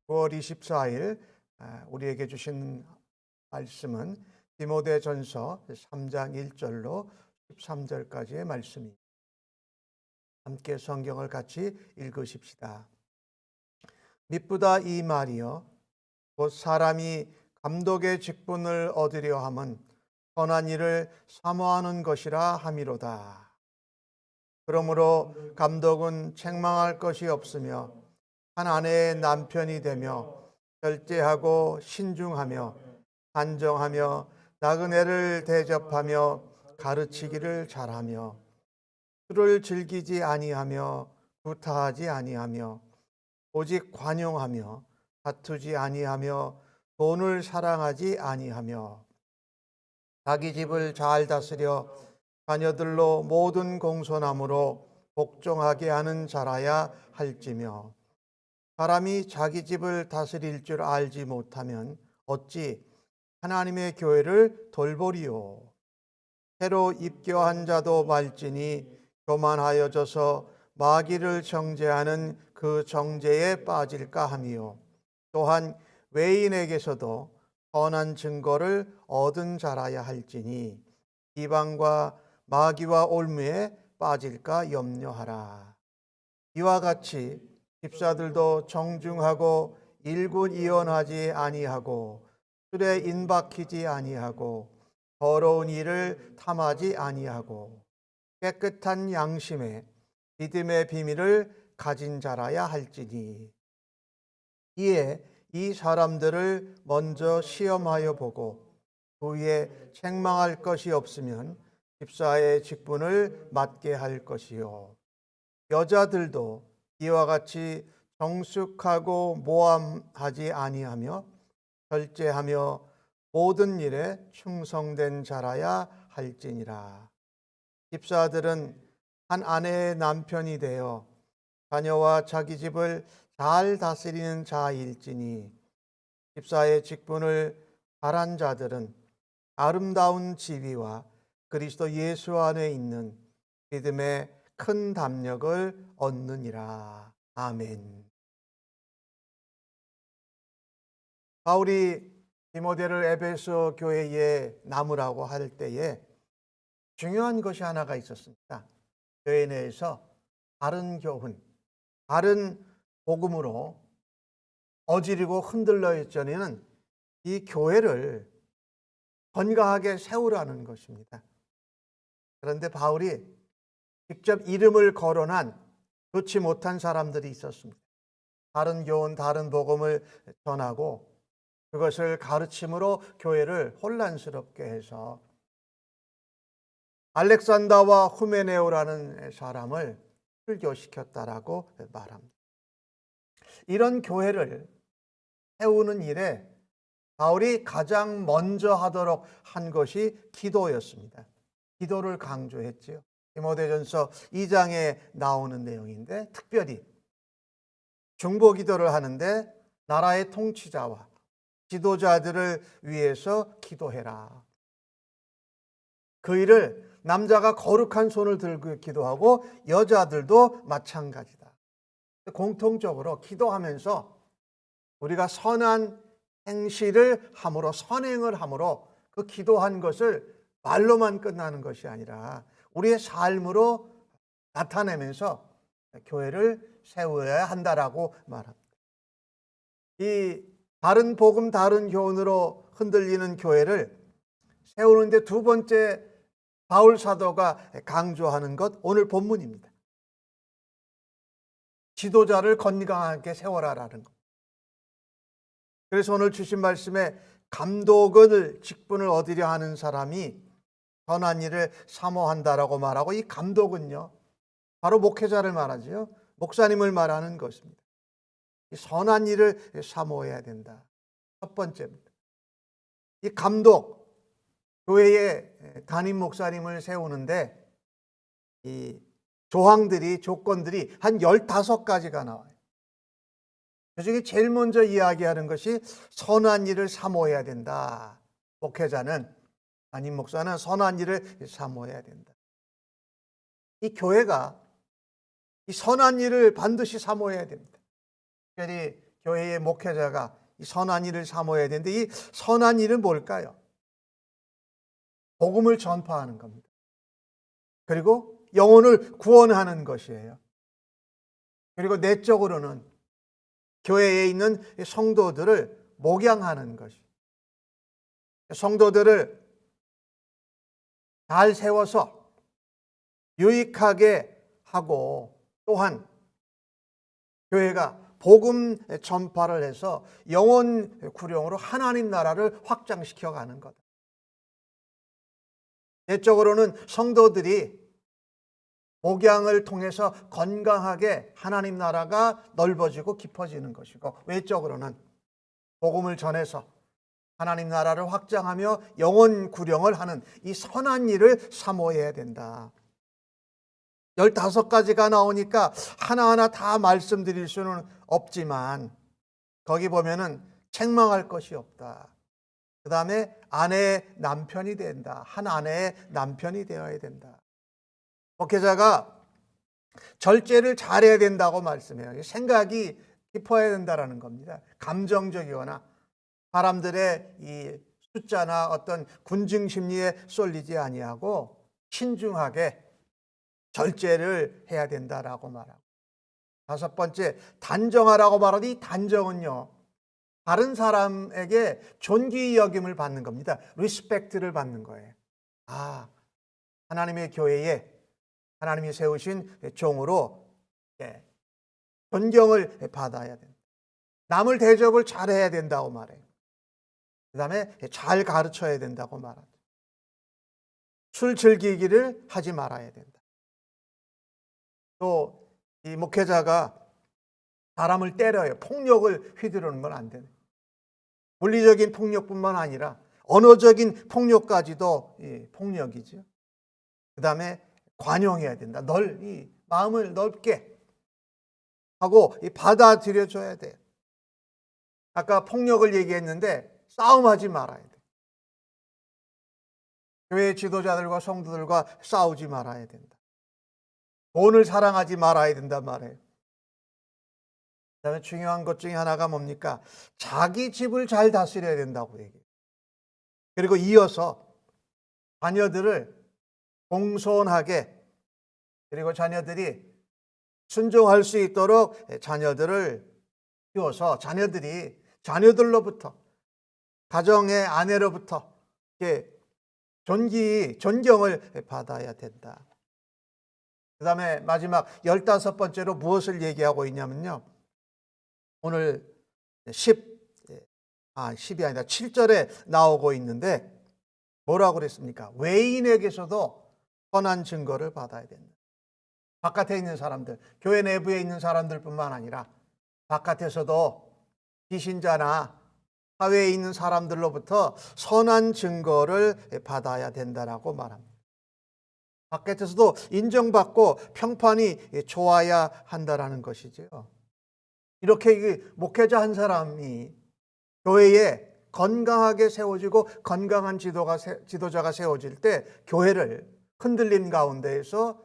9월 24일 우리에게 주신 말씀은 디모데전서 3장 1절로 13절까지의 말씀입니다. 함께 성경을 같이 읽으십시다. 미쁘다 이 말이여 곧 사람이 감독의 직분을 얻으려 함은 선한 일을 사모하는 것이라 함이로다. 그러므로 감독은 책망할 것이 없으며 한 아내의 남편이 되며 절제하고 신중하며 단정하며 나그네를 대접하며 가르치기를 잘하며 술을 즐기지 아니하며 구타하지 아니하며 오직 관용하며 다투지 아니하며 돈을 사랑하지 아니하며 자기 집을 잘 다스려 자녀들로 모든 공손함으로 복종하게 하는 자라야 할지며 사람이 자기 집을 다스릴 줄 알지 못하면 어찌 하나님의 교회를 돌보리요. 새로 입교한 자도 말지니 교만하여져서 마귀를 정죄하는 그 정죄에 빠질까 하미요. 또한 외인에게서도 선한 증거를 얻은 자라야 할지니 이방과 마귀와 올무에 빠질까 염려하라. 이와 같이 집사들도 정중하고 일굿이언하지 아니하고 술에 인박히지 아니하고 더러운 일을 탐하지 아니하고 깨끗한 양심에 믿음의 비밀을 가진 자라야 할지니 이에 이 사람들을 먼저 시험하여 보고 그 후에 책망할 것이 없으면 집사의 직분을 맡게 할 것이요. 여자들도 이와 같이 정숙하고 모함하지 아니하며 절제하며 모든 일에 충성된 자라야 할지니라. 집사들은 한 아내의 남편이 되어 자녀와 자기 집을 잘 다스리는 자일지니 집사의 직분을 잘한 자들은 아름다운 지위와 그리스도 예수 안에 있는 믿음의 큰 담력을 얻느니라. 아멘. 바울이 디모데를 에베소 교회에 남으라고 할 때에 중요한 것이 하나가 있었습니다. 교회 내에서 바른 교훈, 바른 복음으로 어지르고 흔들려 있자니는 이 교회를 건강하게 세우라는 것입니다. 그런데 바울이 직접 이름을 거론한 좋지 못한 사람들이 있었습니다. 다른 교훈, 다른 복음을 전하고 그것을 가르침으로 교회를 혼란스럽게 해서 알렉산더와 후메네오라는 사람을 출교시켰다라고 말합니다. 이런 교회를 세우는 일에 바울이 가장 먼저 하도록 한 것이 기도였습니다. 기도를 강조했지요. 디모데전서 2장에 나오는 내용인데 특별히 중보 기도를 하는데 나라의 통치자와 지도자들을 위해서 기도해라. 그 일을 남자가 거룩한 손을 들고 기도하고 여자들도 마찬가지다. 공통적으로 기도하면서 우리가 선한 행실을 함으로 선행을 함으로 그 기도한 것을 말로만 끝나는 것이 아니라 우리의 삶으로 나타내면서 교회를 세워야 한다라고 말합니다. 이 다른 복음, 다른 교훈으로 흔들리는 교회를 세우는데 두 번째 바울 사도가 강조하는 것, 오늘 본문입니다. 지도자를 건강하게 세워라라는 것. 그래서 오늘 주신 말씀에 감독을 직분을 얻으려 하는 사람이 선한 일을 사모한다라고 말하고 이 감독은요 바로 목회자를 말하죠. 목사님을 말하는 것입니다. 이 선한 일을 사모해야 된다. 첫 번째입니다. 이 감독, 교회에 담임 목사님을 세우는데 이 조건들이 한 15가지가 나와요. 그중에 제일 먼저 이야기하는 것이 선한 일을 사모해야 된다. 목회자는, 담임 목사는 선한 일을 사모해야 된다. 이 교회가 이 선한 일을 반드시 사모해야 됩니다. 특별히 교회의 목회자가 이 선한 일을 사모해야 되는데 이 선한 일은 뭘까요? 복음을 전파하는 겁니다. 그리고 영혼을 구원하는 것이에요. 그리고 내적으로는 교회에 있는 성도들을 목양하는 것이. 성도들을 잘 세워서 유익하게 하고 또한 교회가 복음 전파를 해서 영혼 구령으로 하나님 나라를 확장시켜 가는 것. 내적으로는 성도들이 목양을 통해서 건강하게 하나님 나라가 넓어지고 깊어지는 것이고, 외적으로는 복음을 전해서 하나님 나라를 확장하며 영혼 구령을 하는 이 선한 일을 사모해야 된다. 15가지가 나오니까 하나하나 다 말씀드릴 수는 없지만 거기 보면은 책망할 것이 없다. 그 다음에 아내의 남편이 된다. 한 아내의 남편이 되어야 된다. 목회자가 절제를 잘해야 된다고 말씀해요. 생각이 깊어야 된다라는 겁니다. 감정적이거나 사람들의 이 숫자나 어떤 군중 심리에 쏠리지 아니하고 신중하게 절제를 해야 된다라고 말하고, 5번째, 단정하라고 말하니 이 단정은요, 다른 사람에게 존귀 여김을 받는 겁니다. 리스펙트를 받는 거예요. 하나님의 교회에 하나님이 세우신 종으로 존경을 받아야 된다. 남을 대접을 잘해야 된다고 말해요. 그 다음에 잘 가르쳐야 된다고 말합니다. 술 즐기기를 하지 말아야 된다. 또 이 목회자가 사람을 때려요. 폭력을 휘두르는 건 안 되네. 물리적인 폭력뿐만 아니라 언어적인 폭력까지도 폭력이죠. 그 다음에 관용해야 된다. 이 마음을 넓게 하고 받아들여줘야 돼. 아까 폭력을 얘기했는데 싸움하지 말아야 돼. 교회 지도자들과 성도들과 싸우지 말아야 된다. 돈을 사랑하지 말아야 된단 말이에요. 그다음에 중요한 것 중에 하나가 뭡니까? 자기 집을 잘 다스려야 된다고 얘기해요. 그리고 이어서 자녀들을 공손하게, 그리고 자녀들이 순종할 수 있도록 자녀들을 키워서 자녀들로부터, 가정의 아내로부터 존경을 받아야 된다. 그 다음에 마지막 15번째로 무엇을 얘기하고 있냐면요, 오늘 10이 아니라 7절에 나오고 있는데 뭐라고 그랬습니까? 외인에게서도 선한 증거를 받아야 된다. 바깥에 있는 사람들, 교회 내부에 있는 사람들뿐만 아니라 바깥에서도 비신자나 사회에 있는 사람들로부터 선한 증거를 받아야 된다라고 말합니다. 바깥에서도 인정받고 평판이 좋아야 한다라는 것이죠. 이렇게 목회자 한 사람이 교회에 건강하게 세워지고 건강한 지도자가 세워질 때 교회를 흔들림 가운데에서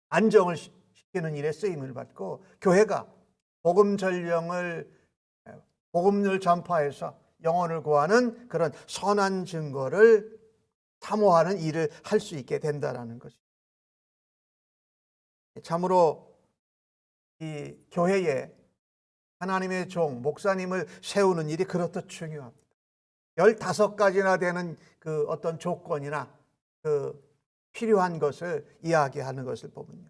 안정을 시키는 일에 쓰임을 받고, 교회가 복음을 전파해서 영혼을 구하는 그런 선한 증거를 사모하는 일을 할 수 있게 된다라는 것입니다. 참으로 이 교회에 하나님의 종, 목사님을 세우는 일이 그렇듯 중요합니다. 15가지나 되는 그 어떤 조건이나 그 필요한 것을 이야기하는 것을 보면요.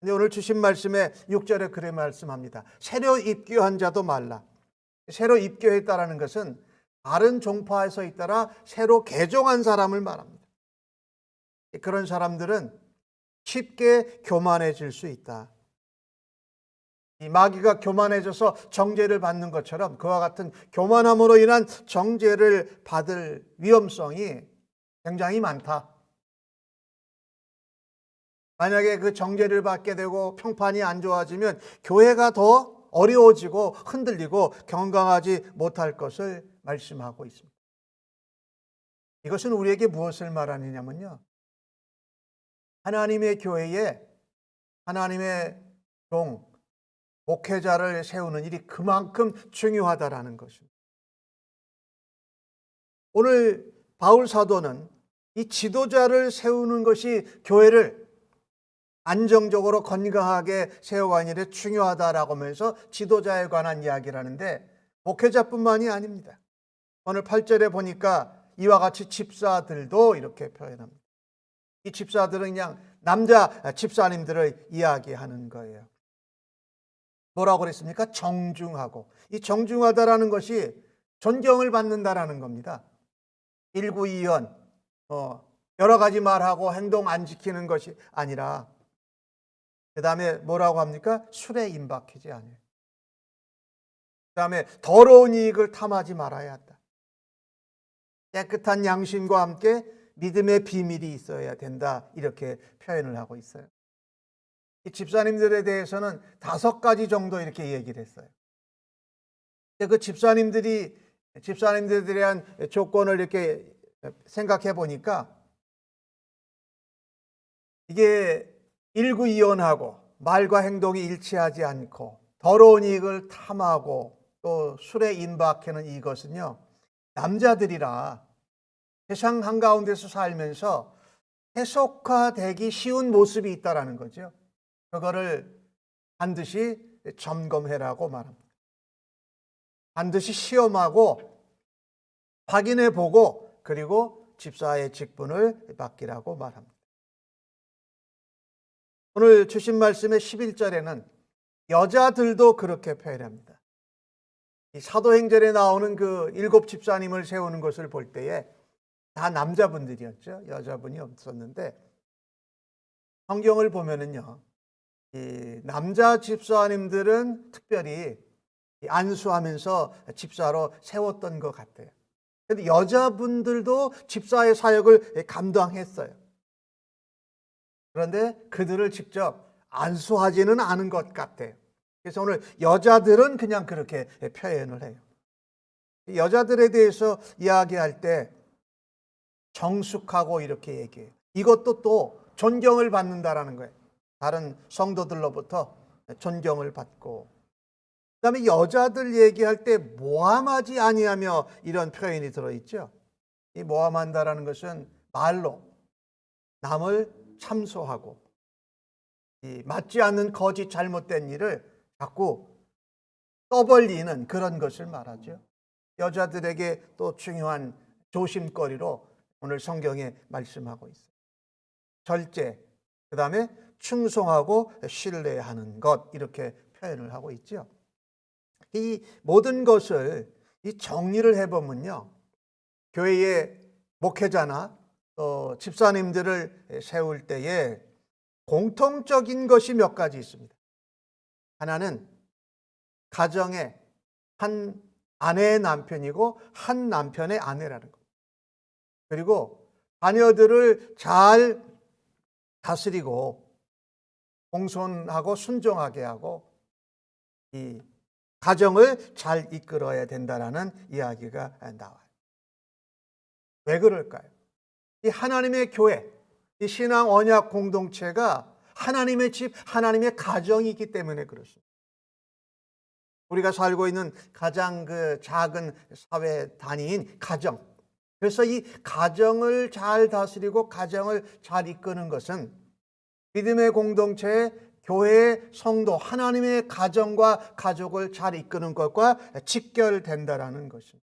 근데 오늘 주신 말씀에 6절에 그래 말씀합니다. 새로 입교한 자도 말라. 새로 입교했다라는 것은 다른 종파에서 있다라 새로 개종한 사람을 말합니다. 그런 사람들은 쉽게 교만해질 수 있다. 이 마귀가 교만해져서 정죄를 받는 것처럼 그와 같은 교만함으로 인한 정죄를 받을 위험성이 굉장히 많다. 만약에 그 정죄를 받게 되고 평판이 안 좋아지면 교회가 더 어려워지고 흔들리고 건강하지 못할 것을 말씀하고 있습니다. 이것은 우리에게 무엇을 말하느냐면요, 하나님의 교회에 하나님의 종, 목회자를 세우는 일이 그만큼 중요하다라는 것입니다. 오늘 바울 사도는 이 지도자를 세우는 것이 교회를 안정적으로 건강하게 세워가는 일에 중요하다라고 하면서 지도자에 관한 이야기를 하는데, 목회자뿐만이 아닙니다. 오늘 8절에 보니까 이와 같이 집사들도 이렇게 표현합니다. 이 집사들은 그냥 남자 집사님들을 이야기하는 거예요. 뭐라고 그랬습니까? 정중하고. 이 정중하다라는 것이 존경을 받는다라는 겁니다. 일구이연, 여러 가지 말하고 행동 안 지키는 것이 아니라, 그 다음에 뭐라고 합니까? 술에 임박하지 않아요. 그 다음에 더러운 이익을 탐하지 말아야 한다. 깨끗한 양심과 함께 믿음의 비밀이 있어야 된다. 이렇게 표현을 하고 있어요. 이 집사님들에 대해서는 5가지 정도 이렇게 얘기를 했어요. 그 집사님들에 대한 조건을 이렇게 생각해 보니까, 이게 일구이연하고 말과 행동이 일치하지 않고 더러운 이익을 탐하고 또 술에 임박하는 이것은요, 남자들이라 세상 한가운데서 살면서 세속화되기 쉬운 모습이 있다라는 거죠. 그거를 반드시 점검해라고 말합니다. 반드시 시험하고 확인해 보고, 그리고 집사의 직분을 맡기라고 말합니다. 오늘 주신 말씀의 11절에는 여자들도 그렇게 표현합니다. 이 사도행전에 나오는 그 7 집사님을 세우는 것을 볼 때에 다 남자분들이었죠. 여자분이 없었는데, 성경을 보면은요, 이 남자 집사님들은 특별히 안수하면서 집사로 세웠던 것 같아요. 그런데 여자분들도 집사의 사역을 감당했어요. 그런데 그들을 직접 안수하지는 않은 것 같아요. 그래서 오늘 여자들은 그냥 그렇게 표현을 해요. 여자들에 대해서 이야기할 때 정숙하고 이렇게 얘기해요. 이것도 또 존경을 받는다라는 거예요. 다른 성도들로부터 존경을 받고, 그다음에 여자들 얘기할 때 모함하지 아니하며 이런 표현이 들어있죠. 이 모함한다라는 것은 말로 남을 참소하고, 이 맞지 않는 거짓 잘못된 일을 자꾸 떠벌리는 그런 것을 말하죠. 여자들에게 또 중요한 조심거리로 오늘 성경에 말씀하고 있어요. 절제, 그 다음에 충성하고 신뢰하는 것, 이렇게 표현을 하고 있죠. 이 모든 것을 이 정리를 해보면요, 교회의 목회자나 또 집사님들을 세울 때에 공통적인 것이 몇 가지 있습니다. 하나는 가정의 한 아내의 남편이고 한 남편의 아내라는 것. 그리고 자녀들을 잘 다스리고 공손하고 순종하게 하고 이 가정을 잘 이끌어야 된다라는 이야기가 나와요. 왜 그럴까요? 이 하나님의 교회, 이 신앙 언약 공동체가 하나님의 집, 하나님의 가정이기 때문에 그렇습니다. 우리가 살고 있는 가장 그 작은 사회 단위인 가정. 그래서 이 가정을 잘 다스리고 가정을 잘 이끄는 것은 믿음의 공동체의 교회의 성도, 하나님의 가정과 가족을 잘 이끄는 것과 직결된다라는 것입니다.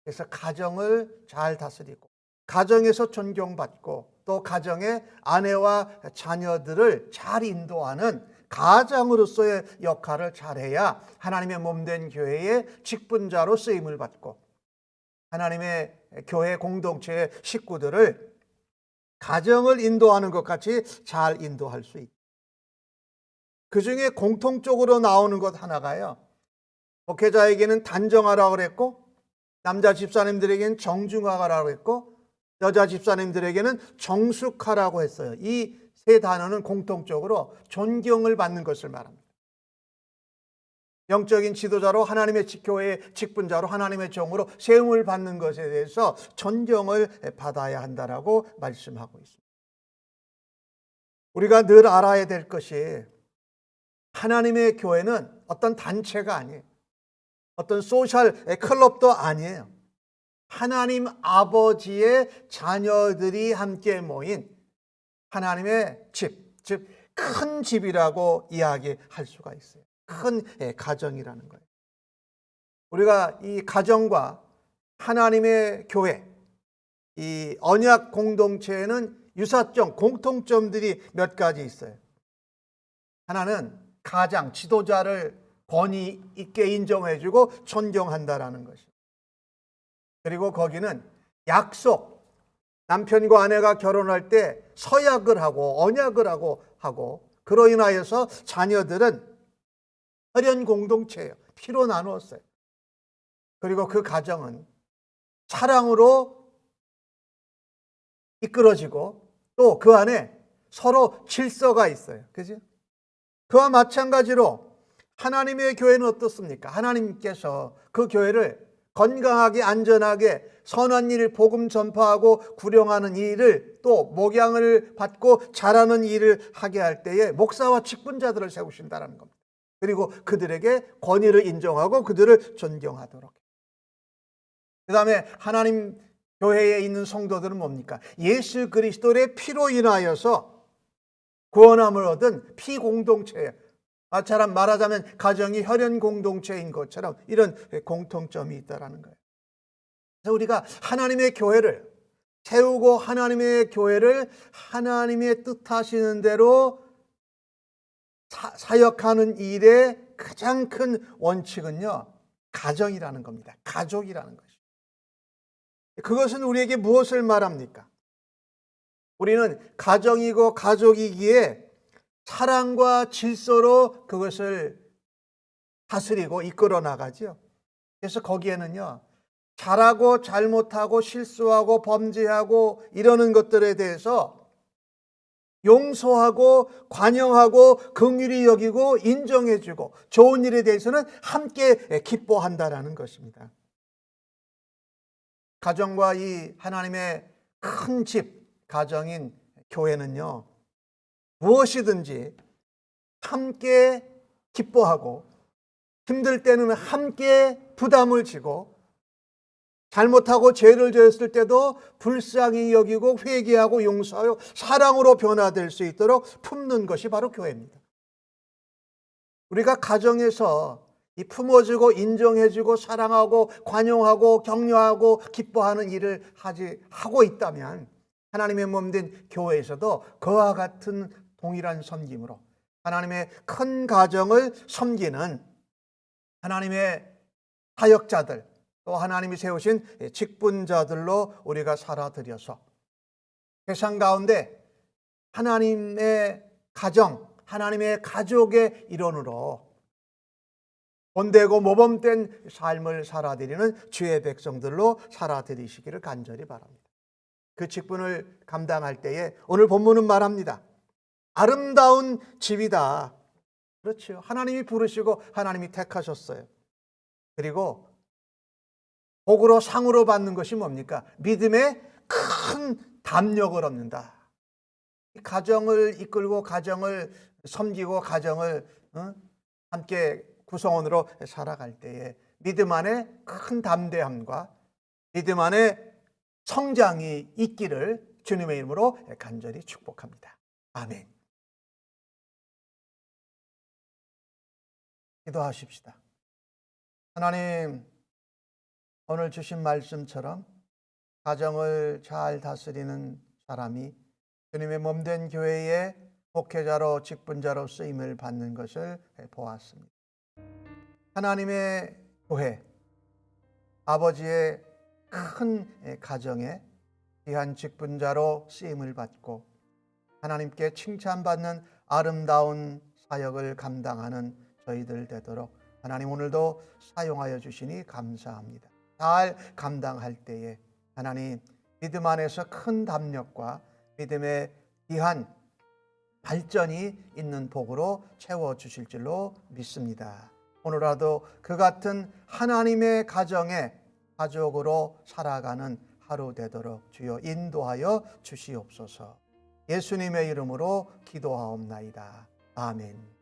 그래서 가정을 잘 다스리고 가정에서 존경받고 또 가정의 아내와 자녀들을 잘 인도하는 가장으로서의 역할을 잘해야 하나님의 몸된 교회의 직분자로 쓰임을 받고 하나님의 교회 공동체의 식구들을 가정을 인도하는 것 같이 잘 인도할 수 있다. 그 중에 공통적으로 나오는 것 하나가요, 목회자에게는 단정하라고 그랬고 남자 집사님들에게는 정중하라고 했고 여자 집사님들에게는 정숙하라고 했어요. 이 세 단어는 공통적으로 존경을 받는 것을 말합니다. 영적인 지도자로 하나님의 교회의 직분자로 하나님의 종으로 세움을 받는 것에 대해서 존경을 받아야 한다라고 말씀하고 있습니다. 우리가 늘 알아야 될 것이 하나님의 교회는 어떤 단체가 아니에요. 어떤 소셜 클럽도 아니에요. 하나님 아버지의 자녀들이 함께 모인 하나님의 집, 즉 큰 집이라고 이야기할 수가 있어요. 큰 가정이라는 거예요. 우리가 이 가정과 하나님의 교회, 이 언약 공동체에는 유사점, 공통점들이 몇 가지 있어요. 하나는 가장, 지도자를 권위 있게 인정해주고 존경한다라는 것이죠. 그리고 거기는 약속, 남편과 아내가 결혼할 때 서약을 하고 언약을 하고 그로 인하여서 자녀들은 혈연 공동체예요. 피로 나누었어요. 그리고 그 가정은 사랑으로 이끌어지고 또 그 안에 서로 질서가 있어요. 그죠? 그와 마찬가지로 하나님의 교회는 어떻습니까? 하나님께서 그 교회를 건강하게 안전하게 선한 일을 복음 전파하고 구령하는 일을 또 목양을 받고 자라는 일을 하게 할 때에 목사와 직분자들을 세우신다는 겁니다. 그리고 그들에게 권위를 인정하고 그들을 존경하도록. 그 다음에 하나님 교회에 있는 성도들은 뭡니까? 예수 그리스도의 피로 인하여서 구원함을 얻은 피공동체예요. 아처럼 말하자면 가정이 혈연 공동체인 것처럼 이런 공통점이 있다는 거예요. 그래서 우리가 하나님의 교회를 세우고 하나님의 교회를 하나님의 뜻하시는 대로 사역하는 일의 가장 큰 원칙은요, 가정이라는 겁니다. 가족이라는 것이죠. 그것은 우리에게 무엇을 말합니까? 우리는 가정이고 가족이기에 사랑과 질서로 그것을 다스리고 이끌어 나가죠. 그래서 거기에는요, 잘하고 잘못하고 실수하고 범죄하고 이러는 것들에 대해서 용서하고 관용하고 긍휼히 여기고 인정해주고 좋은 일에 대해서는 함께 기뻐한다라는 것입니다. 가정과 이 하나님의 큰 집, 가정인 교회는요, 무엇이든지 함께 기뻐하고 힘들 때는 함께 부담을 지고 잘못하고 죄를 저었을 때도 불쌍히 여기고 회개하고 용서하여 사랑으로 변화될 수 있도록 품는 것이 바로 교회입니다. 우리가 가정에서 이 품어주고 인정해주고 사랑하고 관용하고 격려하고 기뻐하는 일을 하고 있다면 하나님의 몸된 교회에서도 그와 같은 동일한 섬김으로 하나님의 큰 가정을 섬기는 하나님의 사역자들 또 하나님이 세우신 직분자들로 우리가 살아들여서 세상 가운데 하나님의 가정, 하나님의 가족의 일원으로 본되고 모범된 삶을 살아드리는 주의 백성들로 살아드리시기를 간절히 바랍니다. 그 직분을 감당할 때에 오늘 본문은 말합니다. 아름다운 집이다. 그렇죠. 하나님이 부르시고 하나님이 택하셨어요. 그리고 복으로 상으로 받는 것이 뭡니까? 믿음의 큰 담력을 얻는다. 가정을 이끌고 가정을 섬기고 가정을 함께 구성원으로 살아갈 때에 믿음 안에 큰 담대함과 믿음 안에 성장이 있기를 주님의 이름으로 간절히 축복합니다. 아멘. 기도하십시다. 하나님, 오늘 주신 말씀처럼 가정을 잘 다스리는 사람이 주님의 몸된 교회의 목회자로 직분자로 쓰임을 받는 것을 보았습니다. 하나님의 교회, 아버지의 큰 가정에 귀한 직분자로 쓰임을 받고 하나님께 칭찬받는 아름다운 사역을 감당하는 저희들 되도록 하나님 오늘도 사용하여 주시니 감사합니다. 잘 감당할 때에 하나님 믿음 안에서 큰 담력과 믿음의 귀한 발전이 있는 복으로 채워주실 줄로 믿습니다. 오늘라도 그 같은 하나님의 가정의 가족으로 살아가는 하루 되도록 주여 인도하여 주시옵소서. 예수님의 이름으로 기도하옵나이다. 아멘.